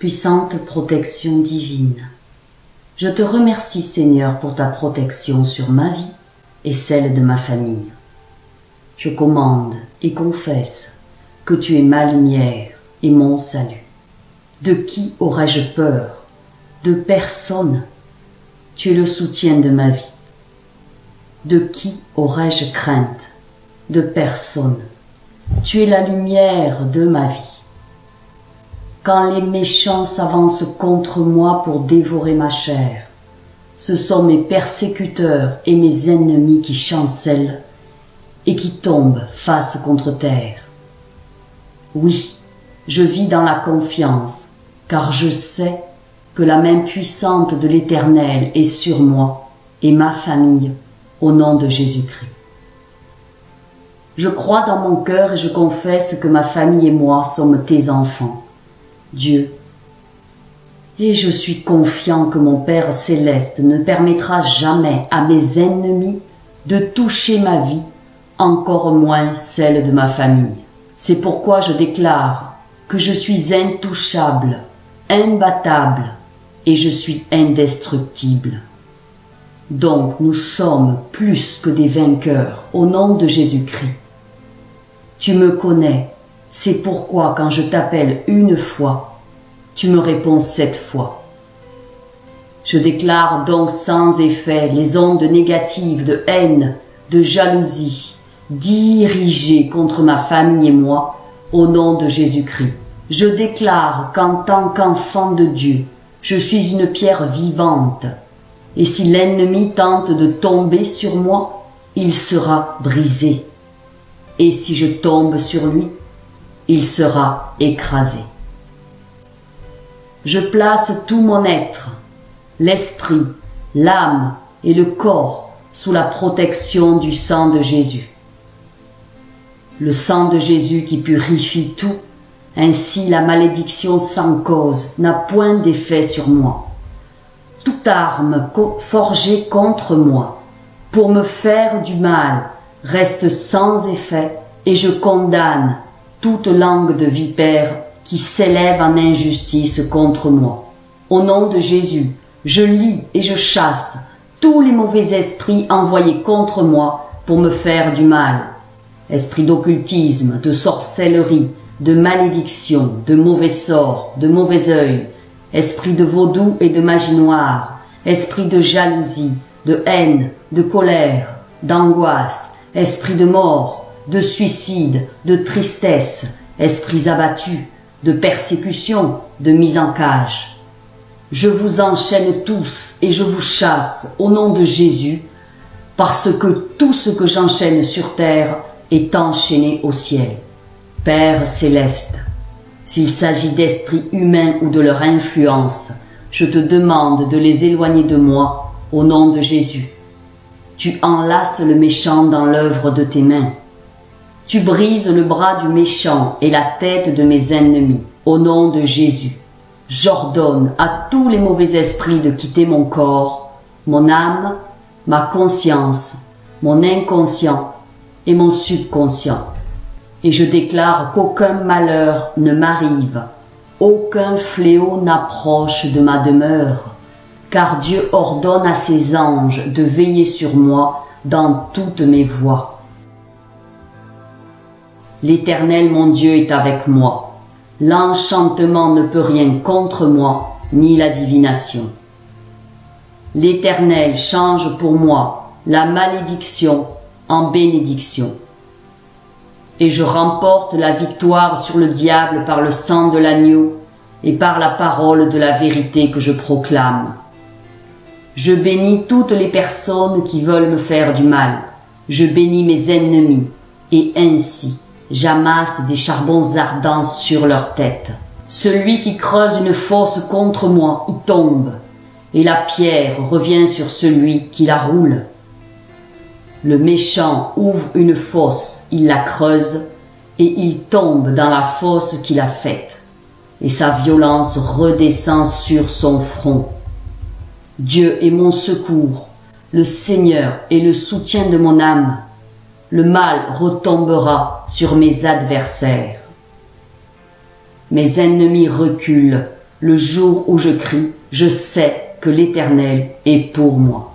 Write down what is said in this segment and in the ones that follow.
Puissante protection divine, je te remercie Seigneur pour ta protection sur ma vie et celle de ma famille. Je commande et confesse que tu es ma lumière et mon salut. De qui aurais-je peur? De personne. Tu es le soutien de ma vie. De qui aurais-je crainte? De personne. Tu es la lumière de ma vie. Quand les méchants s'avancent contre moi pour dévorer ma chair, ce sont mes persécuteurs et mes ennemis qui chancellent et qui tombent face contre terre. Oui, je vis dans la confiance, car je sais que la main puissante de l'Éternel est sur moi et ma famille, au nom de Jésus-Christ. Je crois dans mon cœur et je confesse que ma famille et moi sommes tes enfants, Dieu. Et je suis confiant que mon Père céleste ne permettra jamais à mes ennemis de toucher ma vie, encore moins celle de ma famille. C'est pourquoi je déclare que je suis intouchable, imbattable et je suis indestructible. Donc nous sommes plus que des vainqueurs au nom de Jésus-Christ. Tu me connais, c'est pourquoi quand je t'appelle une fois, tu me réponds 7 fois. Je déclare donc sans effet les ondes négatives de haine, de jalousie, dirigées contre ma famille et moi, au nom de Jésus-Christ. Je déclare qu'en tant qu'enfant de Dieu, je suis une pierre vivante, et si l'ennemi tente de tomber sur moi, il sera brisé. Et si je tombe sur lui, il sera écrasé. Je place tout mon être, l'esprit, l'âme et le corps sous la protection du sang de Jésus. Le sang de Jésus qui purifie tout, ainsi la malédiction sans cause n'a point d'effet sur moi. Toute arme forgée contre moi pour me faire du mal reste sans effet et je condamne toute langue de vipère qui s'élève en injustice contre moi. Au nom de Jésus, je lie et je chasse tous les mauvais esprits envoyés contre moi pour me faire du mal. Esprit d'occultisme, de sorcellerie, de malédiction, de mauvais sorts, de mauvais œil, esprit de vaudou et de magie noire, esprit de jalousie, de haine, de colère, d'angoisse, esprit de mort, de suicide, de tristesse, esprits abattus, de persécution, de mise en cage. Je vous enchaîne tous et je vous chasse au nom de Jésus, parce que tout ce que j'enchaîne sur terre est enchaîné au ciel. Père céleste, s'il s'agit d'esprits humains ou de leur influence, je te demande de les éloigner de moi au nom de Jésus. Tu enlaces le méchant dans l'œuvre de tes mains. Tu brises le bras du méchant et la tête de mes ennemis. Au nom de Jésus, j'ordonne à tous les mauvais esprits de quitter mon corps, mon âme, ma conscience, mon inconscient et mon subconscient. Et je déclare qu'aucun malheur ne m'arrive, aucun fléau n'approche de ma demeure, car Dieu ordonne à ses anges de veiller sur moi dans toutes mes voies. L'Éternel mon Dieu est avec moi. L'enchantement ne peut rien contre moi, ni la divination. L'Éternel change pour moi la malédiction en bénédiction. Et je remporte la victoire sur le diable par le sang de l'agneau et par la parole de la vérité que je proclame. Je bénis toutes les personnes qui veulent me faire du mal. Je bénis mes ennemis, et ainsi j'amasse des charbons ardents sur leur tête. Celui qui creuse une fosse contre moi y tombe, et la pierre revient sur celui qui la roule. Le méchant ouvre une fosse, il la creuse, et il tombe dans la fosse qu'il a faite, et sa violence redescend sur son front. Dieu est mon secours, le Seigneur est le soutien de mon âme. Le mal retombera sur mes adversaires. Mes ennemis reculent le jour où je crie, je sais que l'Éternel est pour moi.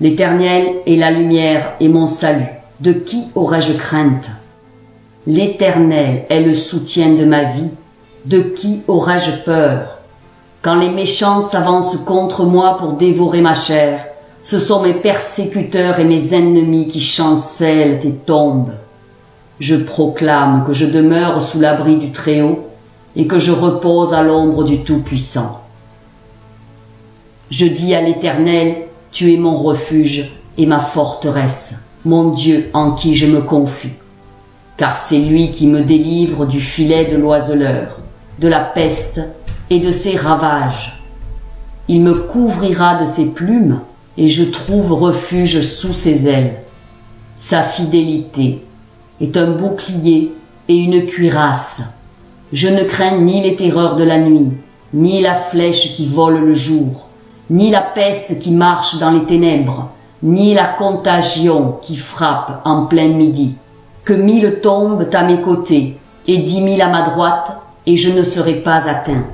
L'Éternel est la lumière et mon salut. De qui aurais-je crainte? L'Éternel est le soutien de ma vie. De qui aurais-je peur? Quand les méchants s'avancent contre moi pour dévorer ma chair, ce sont mes persécuteurs et mes ennemis qui chancellent et tombent. Je proclame que je demeure sous l'abri du Très-Haut et que je repose à l'ombre du Tout-Puissant. Je dis à l'Éternel, tu es mon refuge et ma forteresse, mon Dieu en qui je me confie. Car c'est lui qui me délivre du filet de l'oiseleur, de la peste et de ses ravages. Il me couvrira de ses plumes et je trouve refuge sous ses ailes. Sa fidélité est un bouclier et une cuirasse. Je ne crains ni les terreurs de la nuit, ni la flèche qui vole le jour, ni la peste qui marche dans les ténèbres, ni la contagion qui frappe en plein midi. Que 1000 tombent à mes côtés et 10 000 à ma droite, et je ne serai pas atteint.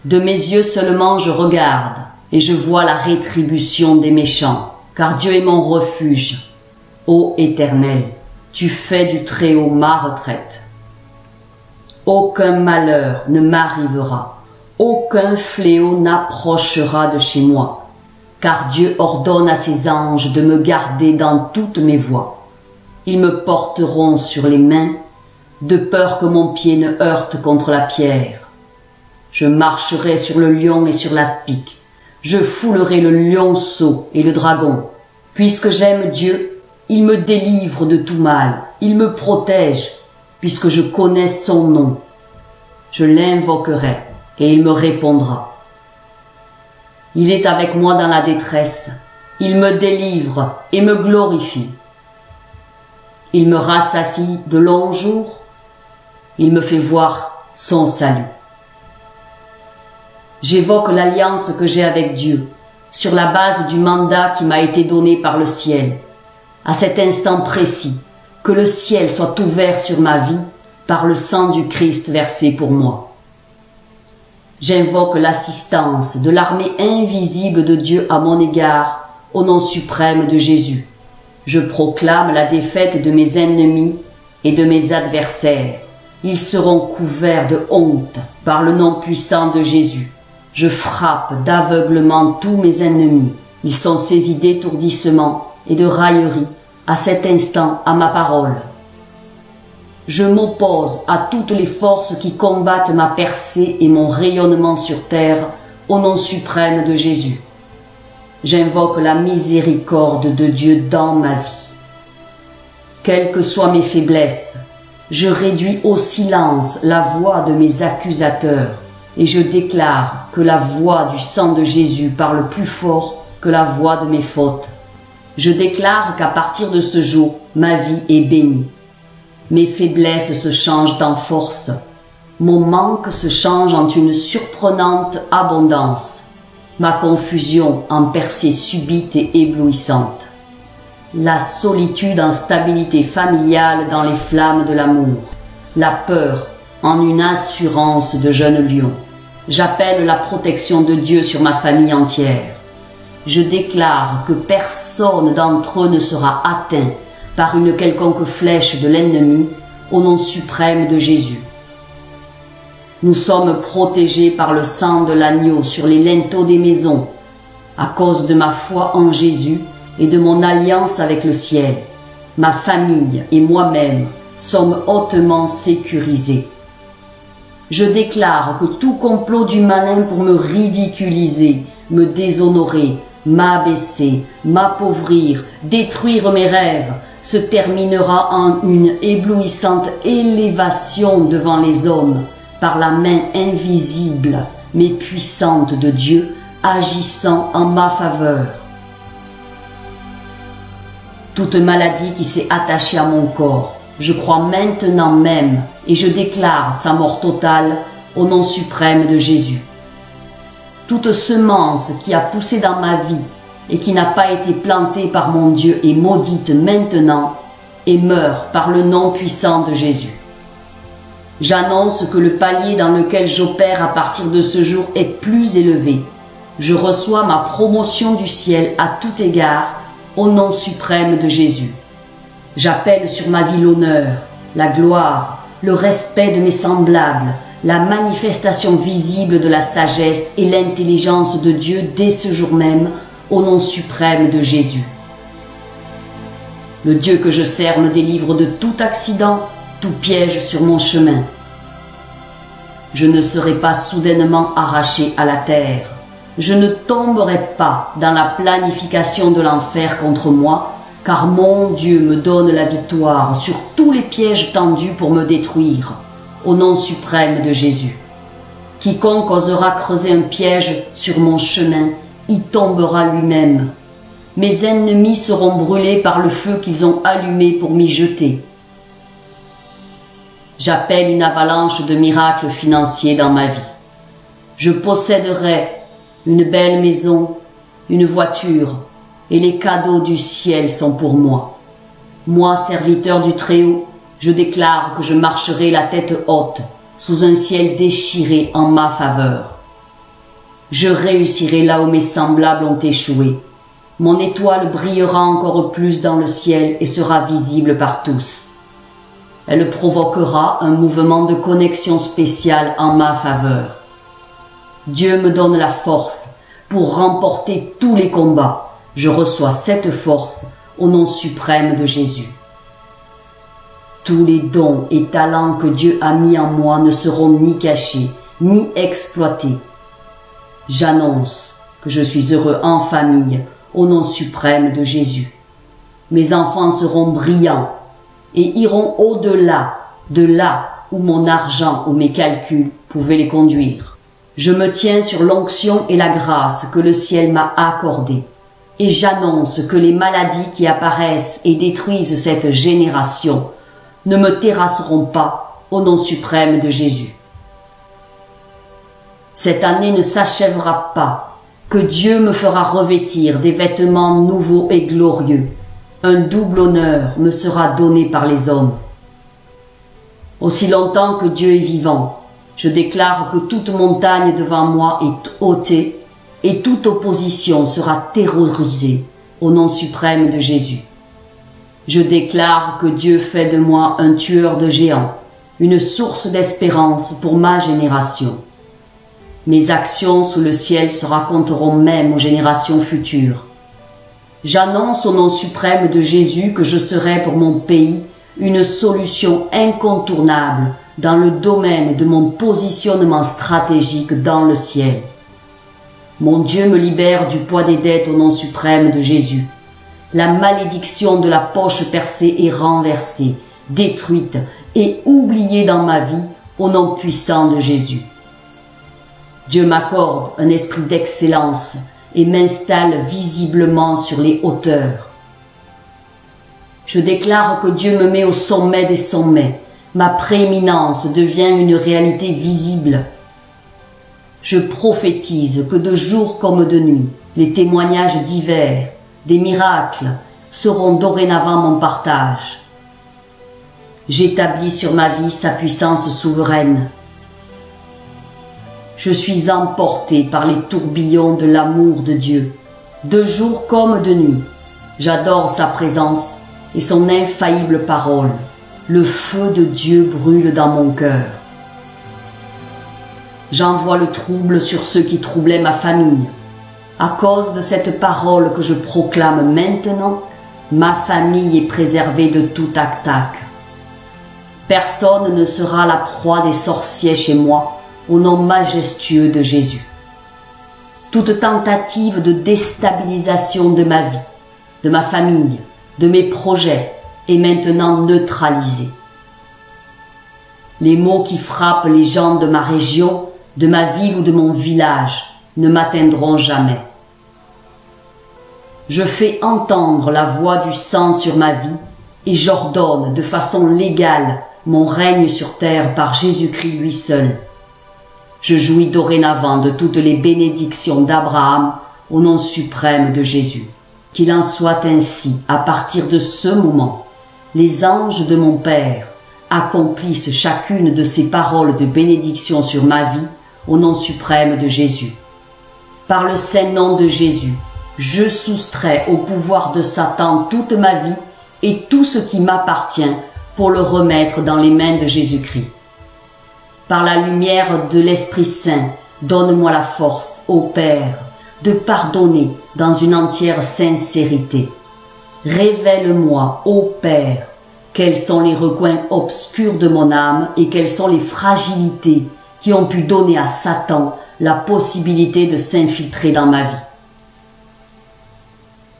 De mes yeux seulement je regarde, et je vois la rétribution des méchants, car Dieu est mon refuge. Ô Éternel, tu fais du Très-Haut ma retraite. Aucun malheur ne m'arrivera, aucun fléau n'approchera de chez moi, car Dieu ordonne à ses anges de me garder dans toutes mes voies. Ils me porteront sur les mains, de peur que mon pied ne heurte contre la pierre. Je marcherai sur le lion et sur l'aspic. Je foulerai le lionceau et le dragon. Puisque j'aime Dieu, il me délivre de tout mal. Il me protège, puisque je connais son nom. Je l'invoquerai et il me répondra. Il est avec moi dans la détresse. Il me délivre et me glorifie. Il me rassasie de longs jours. Il me fait voir son salut. J'évoque l'alliance que j'ai avec Dieu, sur la base du mandat qui m'a été donné par le ciel. À cet instant précis, que le ciel soit ouvert sur ma vie par le sang du Christ versé pour moi. J'invoque l'assistance de l'armée invisible de Dieu à mon égard, au nom suprême de Jésus. Je proclame la défaite de mes ennemis et de mes adversaires. Ils seront couverts de honte par le nom puissant de Jésus. Je frappe d'aveuglement tous mes ennemis. Ils sont saisis d'étourdissement et de raillerie à cet instant à ma parole. Je m'oppose à toutes les forces qui combattent ma percée et mon rayonnement sur terre au nom suprême de Jésus. J'invoque la miséricorde de Dieu dans ma vie. Quelles que soient mes faiblesses, je réduis au silence la voix de mes accusateurs et je déclare que la voix du sang de Jésus parle plus fort que la voix de mes fautes. Je déclare qu'à partir de ce jour, ma vie est bénie. Mes faiblesses se changent en force. Mon manque se change en une surprenante abondance. Ma confusion en percée subite et éblouissante. La solitude en stabilité familiale dans les flammes de l'amour. La peur en une assurance de jeune lion. J'appelle la protection de Dieu sur ma famille entière. Je déclare que personne d'entre eux ne sera atteint par une quelconque flèche de l'ennemi au nom suprême de Jésus. Nous sommes protégés par le sang de l'agneau sur les linteaux des maisons, à cause de ma foi en Jésus et de mon alliance avec le ciel. Ma famille et moi-même sommes hautement sécurisés. Je déclare que tout complot du malin pour me ridiculiser, me déshonorer, m'abaisser, m'appauvrir, détruire mes rêves, se terminera en une éblouissante élévation devant les hommes, par la main invisible mais puissante de Dieu agissant en ma faveur. Toute maladie qui s'est attachée à mon corps, je crois maintenant même et je déclare sa mort totale au nom suprême de Jésus. Toute semence qui a poussé dans ma vie et qui n'a pas été plantée par mon Dieu est maudite maintenant et meurt par le nom puissant de Jésus. J'annonce que le palier dans lequel j'opère à partir de ce jour est plus élevé. Je reçois ma promotion du ciel à tout égard, au nom suprême de Jésus. J'appelle sur ma vie l'honneur, la gloire, le respect de mes semblables, la manifestation visible de la sagesse et l'intelligence de Dieu dès ce jour même, au nom suprême de Jésus. Le Dieu que je sers me délivre de tout accident, tout piège sur mon chemin. Je ne serai pas soudainement arraché à la terre. Je ne tomberai pas dans la planification de l'enfer contre moi, car mon Dieu me donne la victoire sur tous les pièges tendus pour me détruire, au nom suprême de Jésus. Quiconque osera creuser un piège sur mon chemin, y tombera lui-même. Mes ennemis seront brûlés par le feu qu'ils ont allumé pour m'y jeter. J'appelle une avalanche de miracles financiers dans ma vie. Je posséderai une belle maison, une voiture, et les cadeaux du ciel sont pour moi. Moi, serviteur du Très-Haut, je déclare que je marcherai la tête haute, sous un ciel déchiré en ma faveur. Je réussirai là où mes semblables ont échoué. Mon étoile brillera encore plus dans le ciel et sera visible par tous. Elle provoquera un mouvement de connexion spécial en ma faveur. Dieu me donne la force pour remporter tous les combats. Je reçois cette force au nom suprême de Jésus. Tous les dons et talents que Dieu a mis en moi ne seront ni cachés, ni exploités. J'annonce que je suis heureux en famille au nom suprême de Jésus. Mes enfants seront brillants et iront au-delà de là où mon argent ou mes calculs pouvaient les conduire. Je me tiens sur l'onction et la grâce que le ciel m'a accordée, et j'annonce que les maladies qui apparaissent et détruisent cette génération ne me terrasseront pas au nom suprême de Jésus. Cette année ne s'achèvera pas, que Dieu me fera revêtir des vêtements nouveaux et glorieux. Un double honneur me sera donné par les hommes. Aussi longtemps que Dieu est vivant, je déclare que toute montagne devant moi est ôtée et toute opposition sera terrorisée au nom suprême de Jésus. Je déclare que Dieu fait de moi un tueur de géants, une source d'espérance pour ma génération. Mes actions sous le ciel se raconteront même aux générations futures. J'annonce au nom suprême de Jésus que je serai pour mon pays une solution incontournable dans le domaine de mon positionnement stratégique dans le ciel. Mon Dieu me libère du poids des dettes au nom suprême de Jésus. La malédiction de la poche percée est renversée, détruite et oubliée dans ma vie au nom puissant de Jésus. Dieu m'accorde un esprit d'excellence et m'installe visiblement sur les hauteurs. Je déclare que Dieu me met au sommet des sommets. Ma prééminence devient une réalité visible. Je prophétise que de jour comme de nuit, les témoignages divers, des miracles, seront dorénavant mon partage. J'établis sur ma vie sa puissance souveraine. Je suis emporté par les tourbillons de l'amour de Dieu, de jour comme de nuit. J'adore sa présence et son infaillible parole. Le feu de Dieu brûle dans mon cœur. J'envoie le trouble sur ceux qui troublaient ma famille. À cause de cette parole que je proclame maintenant, ma famille est préservée de toute attaque. Personne ne sera la proie des sorciers chez moi, au nom majestueux de Jésus. Toute tentative de déstabilisation de ma vie, de ma famille, de mes projets est maintenant neutralisée. Les maux qui frappent les gens de ma région, de ma ville ou de mon village ne m'atteindront jamais. Je fais entendre la voix du sang sur ma vie et j'ordonne de façon légale mon règne sur terre par Jésus-Christ lui seul. Je jouis dorénavant de toutes les bénédictions d'Abraham au nom suprême de Jésus. Qu'il en soit ainsi à partir de ce moment. Les anges de mon Père accomplisse chacune de ces paroles de bénédiction sur ma vie, au nom suprême de Jésus. Par le saint nom de Jésus, je soustrais au pouvoir de Satan toute ma vie et tout ce qui m'appartient pour le remettre dans les mains de Jésus-Christ. Par la lumière de l'Esprit Saint, donne-moi la force, ô Père, de pardonner dans une entière sincérité. Révèle-moi, ô Père, quels sont les recoins obscurs de mon âme et quelles sont les fragilités qui ont pu donner à Satan la possibilité de s'infiltrer dans ma vie.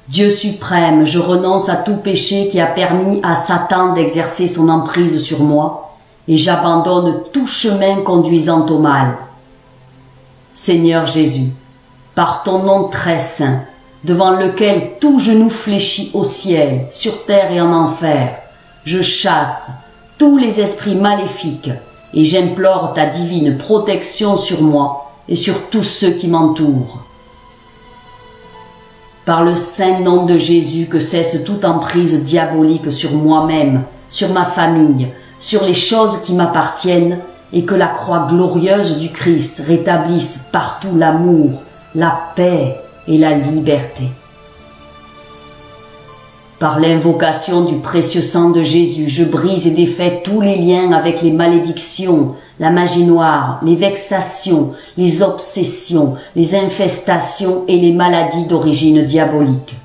Dieu suprême, je renonce à tout péché qui a permis à Satan d'exercer son emprise sur moi et j'abandonne tout chemin conduisant au mal. Seigneur Jésus, par ton nom très saint, devant lequel tout genou fléchit au ciel, sur terre et en enfer, je chasse tous les esprits maléfiques et j'implore ta divine protection sur moi et sur tous ceux qui m'entourent. Par le saint nom de Jésus, que cesse toute emprise diabolique sur moi-même, sur ma famille, sur les choses qui m'appartiennent, et que la croix glorieuse du Christ rétablisse partout l'amour, la paix et la liberté. Par l'invocation du précieux sang de Jésus, je brise et défais tous les liens avec les malédictions, la magie noire, les vexations, les obsessions, les infestations et les maladies d'origine diabolique.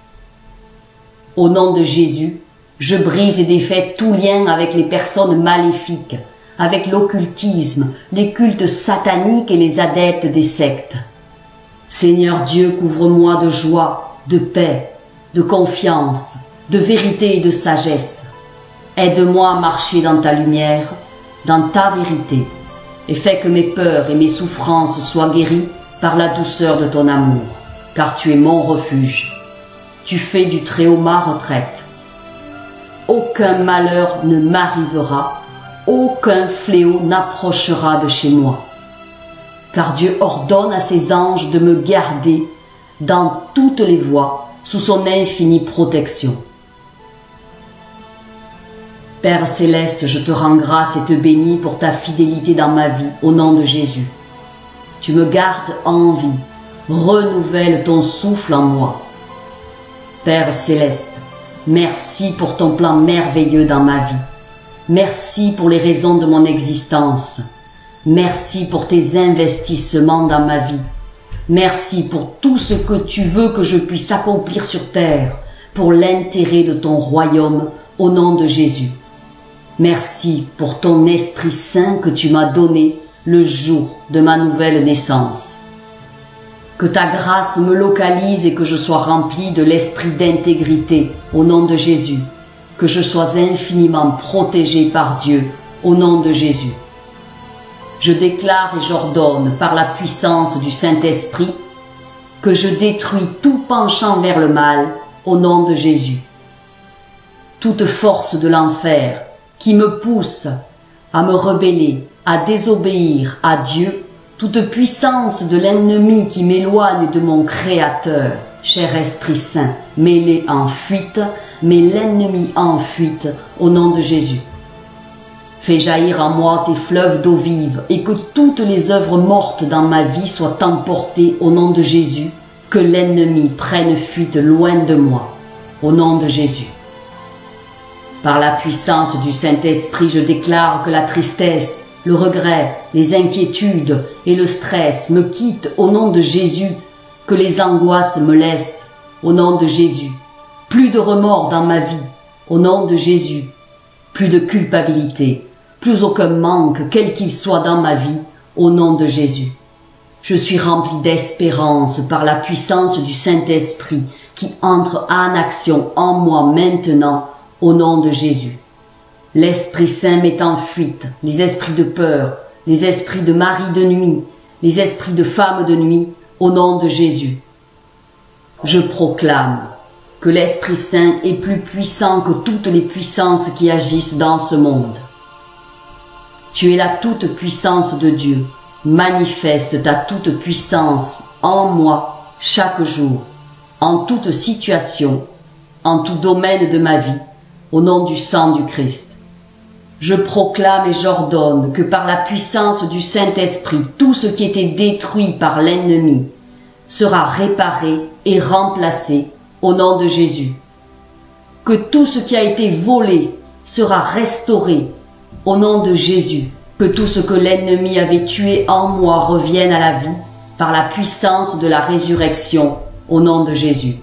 Au nom de Jésus, je brise et défais tout lien avec les personnes maléfiques, avec l'occultisme, les cultes sataniques et les adeptes des sectes. Seigneur Dieu, couvre-moi de joie, de paix, de confiance, de vérité et de sagesse. Aide-moi à marcher dans ta lumière, dans ta vérité, et fais que mes peurs et mes souffrances soient guéries par la douceur de ton amour, car tu es mon refuge. Tu fais du Très-Haut ma retraite. Aucun malheur ne m'arrivera, aucun fléau n'approchera de chez moi, car Dieu ordonne à ses anges de me garder dans toutes les voies sous son infinie protection. Père céleste, je te rends grâce et te bénis pour ta fidélité dans ma vie, au nom de Jésus. Tu me gardes en vie, renouvelle ton souffle en moi. Père céleste, merci pour ton plan merveilleux dans ma vie. Merci pour les raisons de mon existence. Merci pour tes investissements dans ma vie. Merci pour tout ce que tu veux que je puisse accomplir sur terre, pour l'intérêt de ton royaume, au nom de Jésus. Merci pour ton Esprit Saint que tu m'as donné le jour de ma nouvelle naissance. Que ta grâce me localise et que je sois rempli de l'esprit d'intégrité, au nom de Jésus. Que je sois infiniment protégé par Dieu, au nom de Jésus. Je déclare et j'ordonne par la puissance du Saint-Esprit que je détruis tout penchant vers le mal, au nom de Jésus. Toute force de l'enfer qui me pousse à me rebeller, à désobéir à Dieu, toute puissance de l'ennemi qui m'éloigne de mon Créateur, cher Esprit Saint, mets-les en fuite, mets l'ennemi en fuite, au nom de Jésus. Fais jaillir en moi tes fleuves d'eau vive et que toutes les œuvres mortes dans ma vie soient emportées au nom de Jésus, que l'ennemi prenne fuite loin de moi, au nom de Jésus. Par la puissance du Saint-Esprit, je déclare que la tristesse, le regret, les inquiétudes et le stress me quittent au nom de Jésus, que les angoisses me laissent au nom de Jésus. Plus de remords dans ma vie, au nom de Jésus. Plus de culpabilité, plus aucun manque, quel qu'il soit dans ma vie, au nom de Jésus. Je suis rempli d'espérance par la puissance du Saint-Esprit qui entre en action en moi maintenant, au nom de Jésus. L'Esprit Saint met en fuite les esprits de peur, les esprits de mari de nuit, les esprits de femme de nuit, au nom de Jésus. Je proclame que l'Esprit Saint est plus puissant que toutes les puissances qui agissent dans ce monde. Tu es la toute puissance de Dieu. Manifeste ta toute puissance en moi chaque jour, en toute situation, en tout domaine de ma vie, au nom du sang du Christ. Je proclame et j'ordonne que par la puissance du Saint-Esprit, tout ce qui était détruit par l'ennemi sera réparé et remplacé au nom de Jésus. Que tout ce qui a été volé sera restauré au nom de Jésus. Que tout ce que l'ennemi avait tué en moi revienne à la vie par la puissance de la résurrection au nom de Jésus.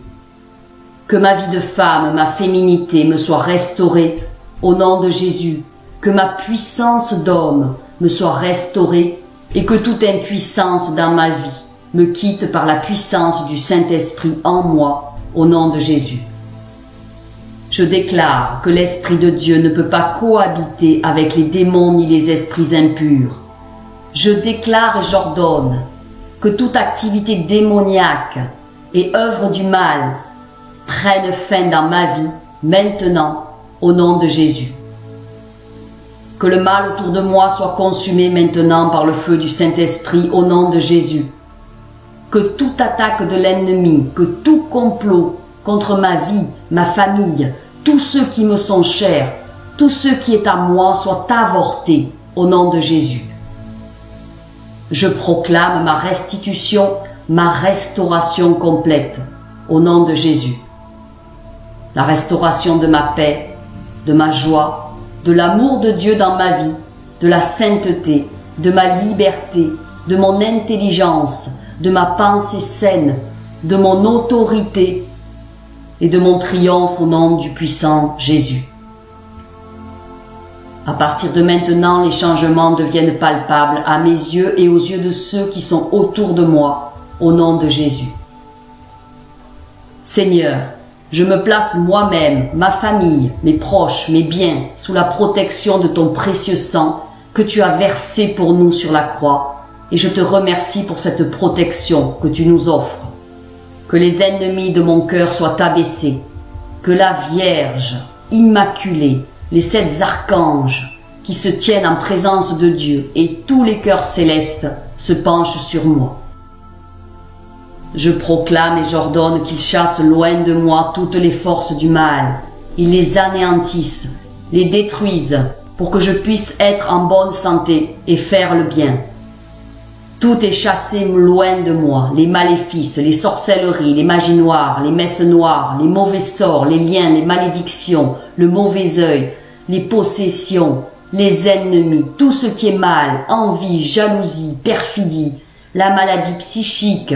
Que ma vie de femme, ma féminité me soit restaurée au nom de Jésus. Que ma puissance d'homme me soit restaurée et que toute impuissance dans ma vie me quitte par la puissance du Saint-Esprit en moi au nom de Jésus. Je déclare que l'Esprit de Dieu ne peut pas cohabiter avec les démons ni les esprits impurs. Je déclare et j'ordonne que toute activité démoniaque et œuvre du mal prenne fin dans ma vie maintenant au nom de Jésus. Que le mal autour de moi soit consumé maintenant par le feu du Saint-Esprit au nom de Jésus. Que toute attaque de l'ennemi, que tout complot contre ma vie, ma famille, tous ceux qui me sont chers, tout ce qui est à moi soit avorté au nom de Jésus. Je proclame ma restitution, ma restauration complète au nom de Jésus. La restauration de ma paix, de ma joie, de l'amour de Dieu dans ma vie, de la sainteté, de ma liberté, de mon intelligence, de ma pensée saine, de mon autorité et de mon triomphe au nom du puissant Jésus. À partir de maintenant, les changements deviennent palpables à mes yeux et aux yeux de ceux qui sont autour de moi, au nom de Jésus. Seigneur, je me place moi-même, ma famille, mes proches, mes biens, sous la protection de ton précieux sang que tu as versé pour nous sur la croix, et je te remercie pour cette protection que tu nous offres. Que les ennemis de mon cœur soient abaissés, que la Vierge, immaculée, les 7 archanges qui se tiennent en présence de Dieu et tous les cœurs célestes se penchent sur moi. Je proclame et j'ordonne qu'ils chassent loin de moi toutes les forces du mal. Ils les anéantissent, les détruisent pour que je puisse être en bonne santé et faire le bien. Tout est chassé loin de moi, les maléfices, les sorcelleries, les magies noires, les messes noires, les mauvais sorts, les liens, les malédictions, le mauvais œil, les possessions, les ennemis, tout ce qui est mal, envie, jalousie, perfidie, la maladie psychique,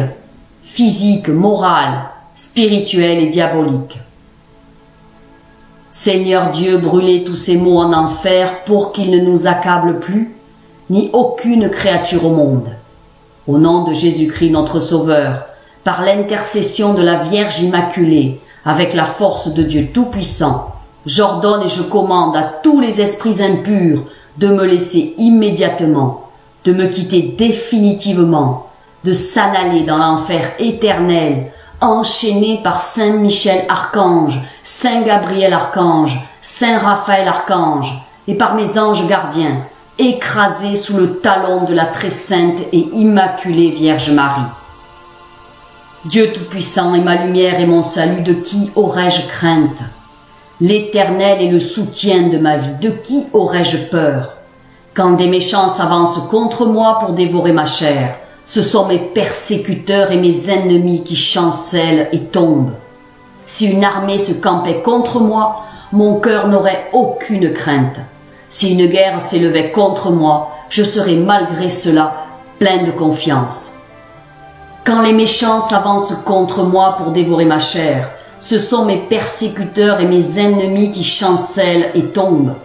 physique, morale, spirituelle et diabolique. Seigneur Dieu, brûlez tous ces maux en enfer pour qu'ils ne nous accablent plus, ni aucune créature au monde. Au nom de Jésus-Christ notre Sauveur, par l'intercession de la Vierge Immaculée, avec la force de Dieu Tout-Puissant, j'ordonne et je commande à tous les esprits impurs de me laisser immédiatement, de me quitter définitivement, de s'en aller dans l'enfer éternel, enchaîné par Saint Michel Archange, Saint Gabriel Archange, Saint Raphaël Archange, et par mes anges gardiens, écrasé sous le talon de la très sainte et immaculée Vierge Marie. Dieu Tout-Puissant est ma lumière et mon salut, de qui aurais-je crainte? L'Éternel est le soutien de ma vie, de qui aurais-je peur? Quand des méchants s'avancent contre moi pour dévorer ma chair, ce sont mes persécuteurs et mes ennemis qui chancellent et tombent. Si une armée se campait contre moi, mon cœur n'aurait aucune crainte. Si une guerre s'élevait contre moi, je serais malgré cela plein de confiance. Quand les méchants s'avancent contre moi pour dévorer ma chair, ce sont mes persécuteurs et mes ennemis qui chancellent et tombent.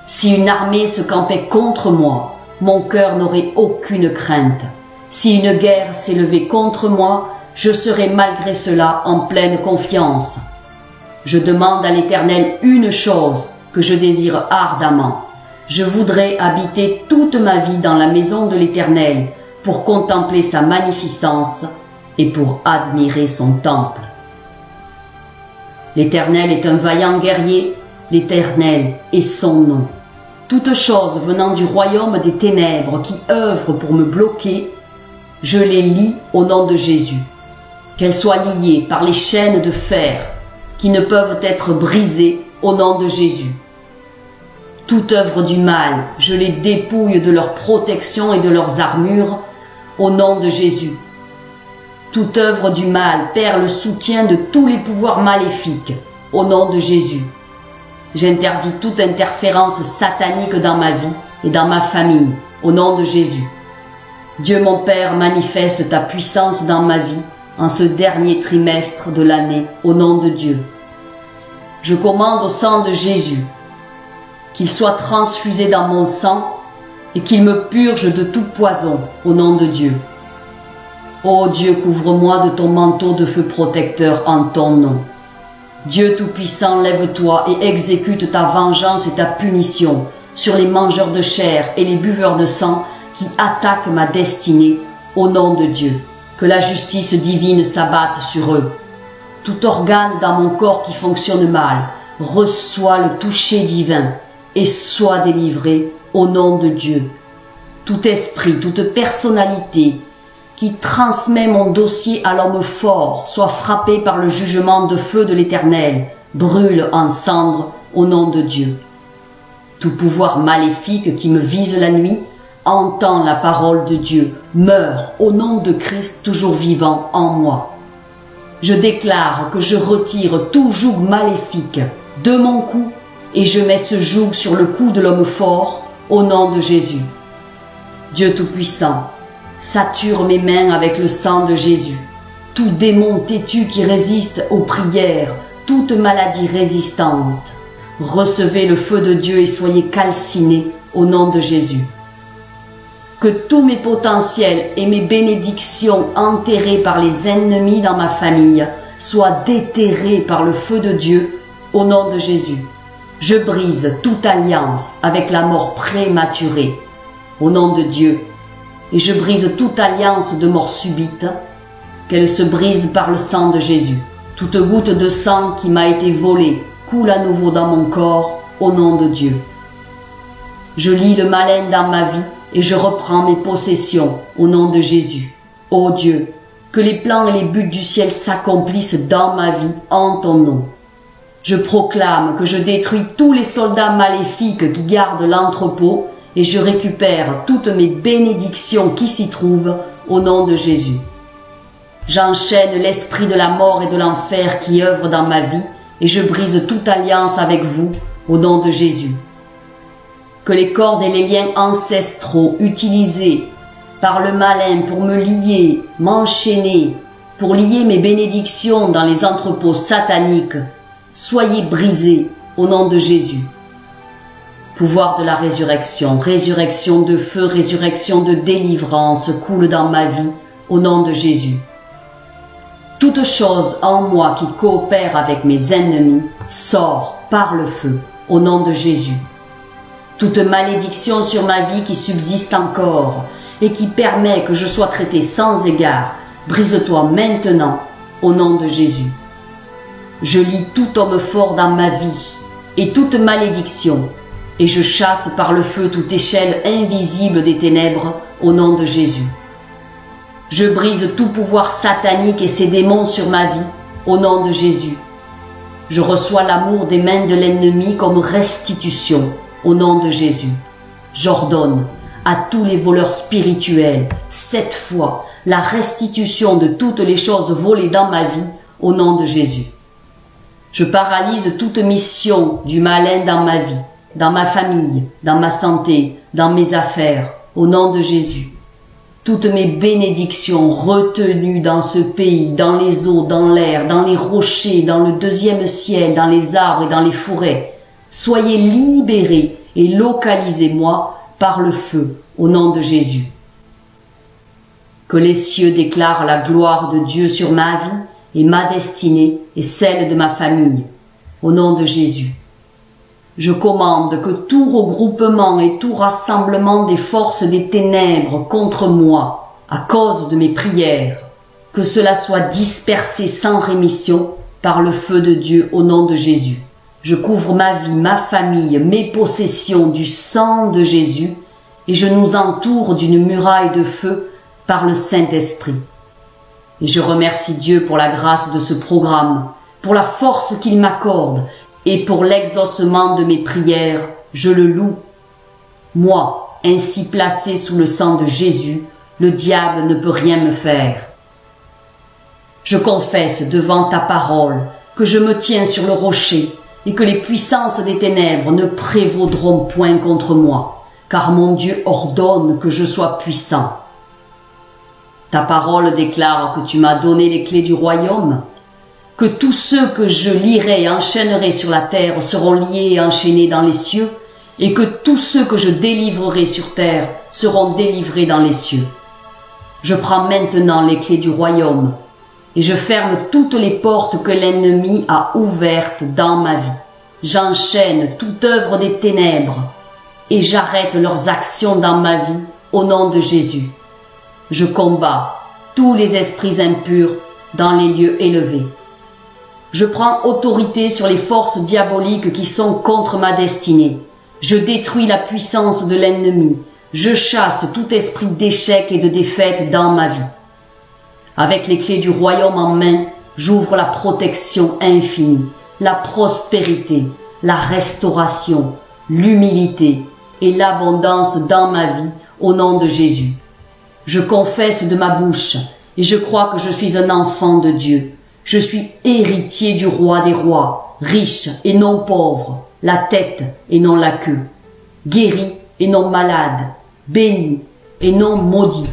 Si une armée se campait contre moi, mon cœur n'aurait aucune crainte. Si une guerre s'élevait contre moi, je serais malgré cela en pleine confiance. Je demande à l'Éternel une chose que je désire ardemment. Je voudrais habiter toute ma vie dans la maison de l'Éternel pour contempler sa magnificence et pour admirer son temple. L'Éternel est un vaillant guerrier, l'Éternel est son nom. Toute chose venant du royaume des ténèbres qui œuvrent pour me bloquer, je les lie au nom de Jésus. Qu'elles soient liées par les chaînes de fer qui ne peuvent être brisées au nom de Jésus. Toute œuvre du mal, je les dépouille de leur protection et de leurs armures, au nom de Jésus. Toute œuvre du mal perd le soutien de tous les pouvoirs maléfiques, au nom de Jésus. J'interdis toute interférence satanique dans ma vie et dans ma famille, au nom de Jésus. Dieu mon Père, manifeste ta puissance dans ma vie en ce dernier trimestre de l'année, au nom de Dieu. Je commande au sang de Jésus qu'il soit transfusé dans mon sang et qu'il me purge de tout poison, au nom de Dieu. Ô Dieu, couvre-moi de ton manteau de feu protecteur en ton nom. Dieu Tout-Puissant, lève-toi et exécute ta vengeance et ta punition sur les mangeurs de chair et les buveurs de sang qui attaquent ma destinée, au nom de Dieu. Que la justice divine s'abatte sur eux. Tout organe dans mon corps qui fonctionne mal reçoit le toucher divin et soit délivré au nom de Dieu. Tout esprit, toute personnalité qui transmet mon dossier à l'homme fort soit frappé par le jugement de feu de l'Éternel, brûle en cendres au nom de Dieu. Tout pouvoir maléfique qui me vise la nuit entend la parole de Dieu, meurt au nom de Christ toujours vivant en moi. Je déclare que je retire tout joug maléfique de mon cou et je mets ce joug sur le cou de l'homme fort au nom de Jésus. Dieu Tout-Puissant, sature mes mains avec le sang de Jésus. Tout démon têtu qui résiste aux prières, toute maladie résistante, recevez le feu de Dieu et soyez calcinés au nom de Jésus. Que tous mes potentiels et mes bénédictions enterrés par les ennemis dans ma famille soient déterrés par le feu de Dieu au nom de Jésus. Je brise toute alliance avec la mort prématurée au nom de Dieu et je brise toute alliance de mort subite, qu'elle se brise par le sang de Jésus. Toute goutte de sang qui m'a été volée coule à nouveau dans mon corps au nom de Dieu. Je lis le malin dans ma vie et je reprends mes possessions au nom de Jésus. Ô Dieu, que les plans et les buts du ciel s'accomplissent dans ma vie en ton nom. Je proclame que je détruis tous les soldats maléfiques qui gardent l'entrepôt et je récupère toutes mes bénédictions qui s'y trouvent au nom de Jésus. J'enchaîne l'esprit de la mort et de l'enfer qui œuvre dans ma vie et je brise toute alliance avec vous au nom de Jésus. Que les cordes et les liens ancestraux utilisés par le malin pour me lier, m'enchaîner, pour lier mes bénédictions dans les entrepôts sataniques, soyez brisés au nom de Jésus. Pouvoir de la résurrection, résurrection de feu, résurrection de délivrance coule dans ma vie au nom de Jésus. Toute chose en moi qui coopère avec mes ennemis sort par le feu au nom de Jésus. Toute malédiction sur ma vie qui subsiste encore et qui permet que je sois traité sans égard, brise-toi maintenant au nom de Jésus. Je lis tout homme fort dans ma vie et toute malédiction et je chasse par le feu toute échelle invisible des ténèbres au nom de Jésus. Je brise tout pouvoir satanique et ses démons sur ma vie au nom de Jésus. Je reçois l'amour des mains de l'ennemi comme restitution au nom de Jésus. J'ordonne à tous les voleurs spirituels 7 fois la restitution de toutes les choses volées dans ma vie au nom de Jésus. Je paralyse toute mission du malin dans ma vie, dans ma famille, dans ma santé, dans mes affaires, au nom de Jésus. Toutes mes bénédictions retenues dans ce pays, dans les eaux, dans l'air, dans les rochers, dans le deuxième ciel, dans les arbres et dans les forêts, soyez libérés et localisez-moi par le feu, au nom de Jésus. Que les cieux déclarent la gloire de Dieu sur ma vie et ma destinée et celle de ma famille, au nom de Jésus. Je commande que tout regroupement et tout rassemblement des forces des ténèbres contre moi, à cause de mes prières, que cela soit dispersé sans rémission par le feu de Dieu au nom de Jésus. Je couvre ma vie, ma famille, mes possessions du sang de Jésus et je nous entoure d'une muraille de feu par le Saint-Esprit. Et je remercie Dieu pour la grâce de ce programme, pour la force qu'il m'accorde et pour l'exaucement de mes prières je le loue. Moi, ainsi placé sous le sang de Jésus, le diable ne peut rien me faire. Je confesse devant ta parole que je me tiens sur le rocher et que les puissances des ténèbres ne prévaudront point contre moi, car mon Dieu ordonne que je sois puissant. Ta parole déclare que tu m'as donné les clés du royaume, que tous ceux que je lierai et enchaînerai sur la terre seront liés et enchaînés dans les cieux, et que tous ceux que je délivrerai sur terre seront délivrés dans les cieux. Je prends maintenant les clés du royaume, et je ferme toutes les portes que l'ennemi a ouvertes dans ma vie. J'enchaîne toute œuvre des ténèbres, et j'arrête leurs actions dans ma vie au nom de Jésus. Je combats tous les esprits impurs dans les lieux élevés. Je prends autorité sur les forces diaboliques qui sont contre ma destinée. Je détruis la puissance de l'ennemi. Je chasse tout esprit d'échec et de défaite dans ma vie. Avec les clés du royaume en main, j'ouvre la protection infinie, la prospérité, la restauration, l'humilité et l'abondance dans ma vie au nom de Jésus. Je confesse de ma bouche et je crois que je suis un enfant de Dieu. Je suis héritier du roi des rois, riche et non pauvre, la tête et non la queue, guéri et non malade, béni et non maudit.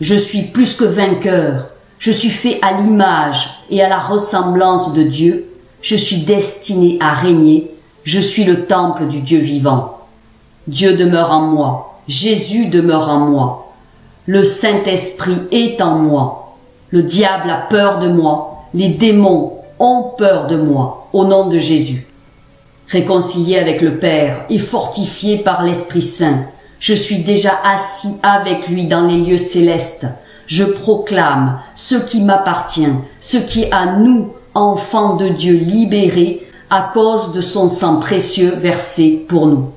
Je suis plus que vainqueur. Je suis fait à l'image et à la ressemblance de Dieu. Je suis destiné à régner. Je suis le temple du Dieu vivant. Dieu demeure en moi. Jésus demeure en moi. Le Saint-Esprit est en moi. Le diable a peur de moi. Les démons ont peur de moi. Au nom de Jésus. Réconcilié avec le Père et fortifié par l'Esprit Saint, je suis déjà assis avec lui dans les lieux célestes. Je proclame ce qui m'appartient, ce qui est à nous, enfants de Dieu libérés à cause de son sang précieux versé pour nous.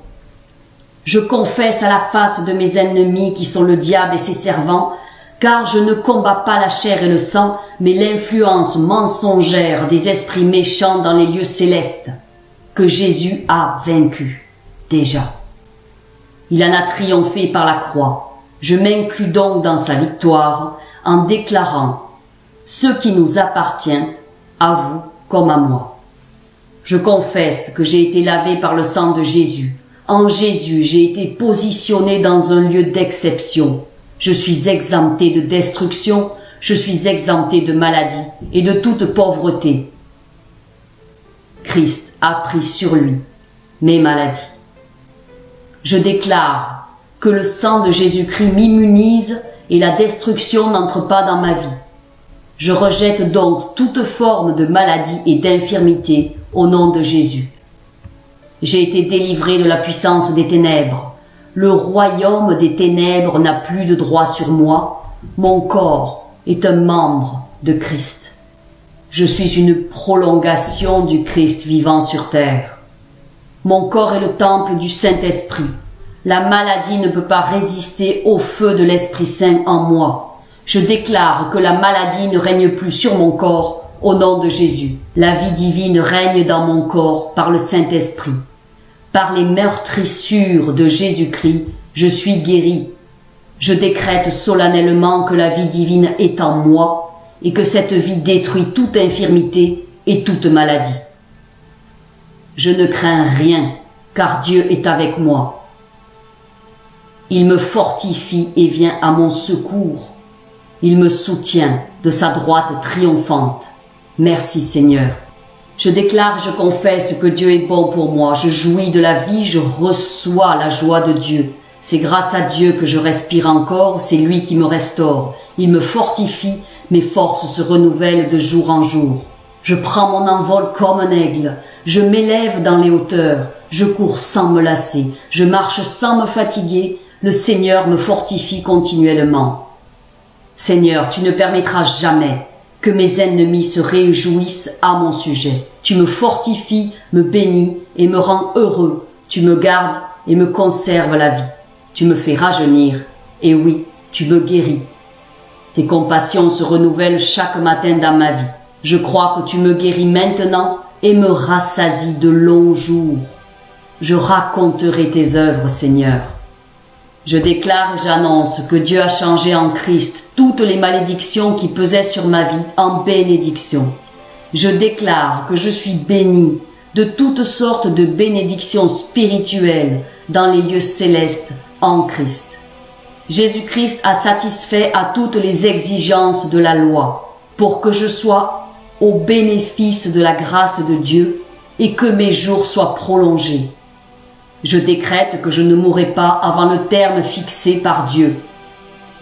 Je confesse à la face de mes ennemis qui sont le diable et ses servants, car je ne combats pas la chair et le sang, mais l'influence mensongère des esprits méchants dans les lieux célestes, que Jésus a vaincu déjà. Il en a triomphé par la croix. Je m'inclus donc dans sa victoire en déclarant ce qui nous appartient, à vous comme à moi. Je confesse que j'ai été lavé par le sang de Jésus. En Jésus, j'ai été positionné dans un lieu d'exception. Je suis exempté de destruction, je suis exempté de maladie et de toute pauvreté. Christ a pris sur lui mes maladies. Je déclare que le sang de Jésus-Christ m'immunise et la destruction n'entre pas dans ma vie. Je rejette donc toute forme de maladie et d'infirmité au nom de Jésus. J'ai été délivré de la puissance des ténèbres. Le royaume des ténèbres n'a plus de droit sur moi. Mon corps est un membre de Christ. Je suis une prolongation du Christ vivant sur terre. Mon corps est le temple du Saint-Esprit. La maladie ne peut pas résister au feu de l'Esprit Saint en moi. Je déclare que la maladie ne règne plus sur mon corps au nom de Jésus. La vie divine règne dans mon corps par le Saint-Esprit. Par les meurtrissures de Jésus-Christ, je suis guéri. Je décrète solennellement que la vie divine est en moi et que cette vie détruit toute infirmité et toute maladie. Je ne crains rien, car Dieu est avec moi. Il me fortifie et vient à mon secours. Il me soutient de sa droite triomphante. Merci Seigneur. Je déclare et je confesse que Dieu est bon pour moi. Je jouis de la vie, je reçois la joie de Dieu. C'est grâce à Dieu que je respire encore, c'est lui qui me restaure. Il me fortifie, mes forces se renouvellent de jour en jour. Je prends mon envol comme un aigle. Je m'élève dans les hauteurs. Je cours sans me lasser. Je marche sans me fatiguer. Le Seigneur me fortifie continuellement. Seigneur, tu ne permettras jamais que mes ennemis se réjouissent à mon sujet. Tu me fortifies, me bénis et me rends heureux. Tu me gardes et me conserves la vie. Tu me fais rajeunir et oui, tu me guéris. Tes compassions se renouvellent chaque matin dans ma vie. Je crois que tu me guéris maintenant et me rassasies de longs jours. je raconterai tes œuvres, Seigneur. Je déclare et j'annonce que Dieu a changé en Christ toutes les malédictions qui pesaient sur ma vie en bénédictions. Je déclare que je suis béni de toutes sortes de bénédictions spirituelles dans les lieux célestes en Christ. Jésus-Christ a satisfait à toutes les exigences de la loi pour que je sois au bénéfice de la grâce de Dieu et que mes jours soient prolongés. Je décrète que je ne mourrai pas avant le terme fixé par Dieu,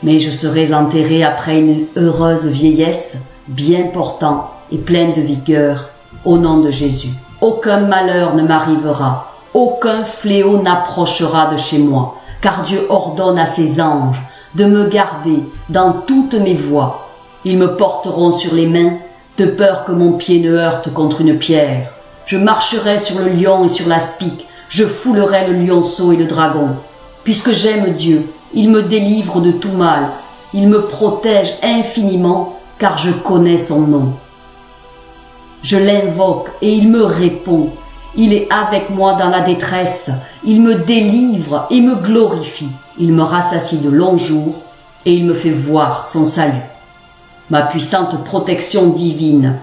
mais je serai enterré après une heureuse vieillesse, bien portant et pleine de vigueur, au nom de Jésus. Aucun malheur ne m'arrivera, aucun fléau n'approchera de chez moi, car Dieu ordonne à ses anges de me garder dans toutes mes voies. Ils me porteront sur les mains, de peur que mon pied ne heurte contre une pierre. Je marcherai sur le lion et sur l'aspic, je foulerai le lionceau et le dragon. Puisque j'aime Dieu, il me délivre de tout mal, il me protège infiniment, car je connais son nom. Je l'invoque et il me répond. Il est avec moi dans la détresse, il me délivre et me glorifie. Il me rassasie de longs jours et il me fait voir son salut. Ma puissante protection divine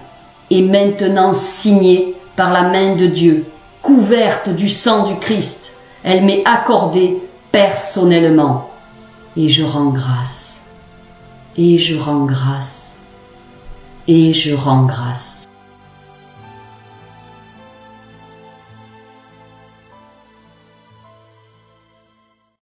est maintenant signée par la main de Dieu, couverte du sang du Christ. Elle m'est accordée personnellement. Et je rends grâce, et je rends grâce, et je rends grâce.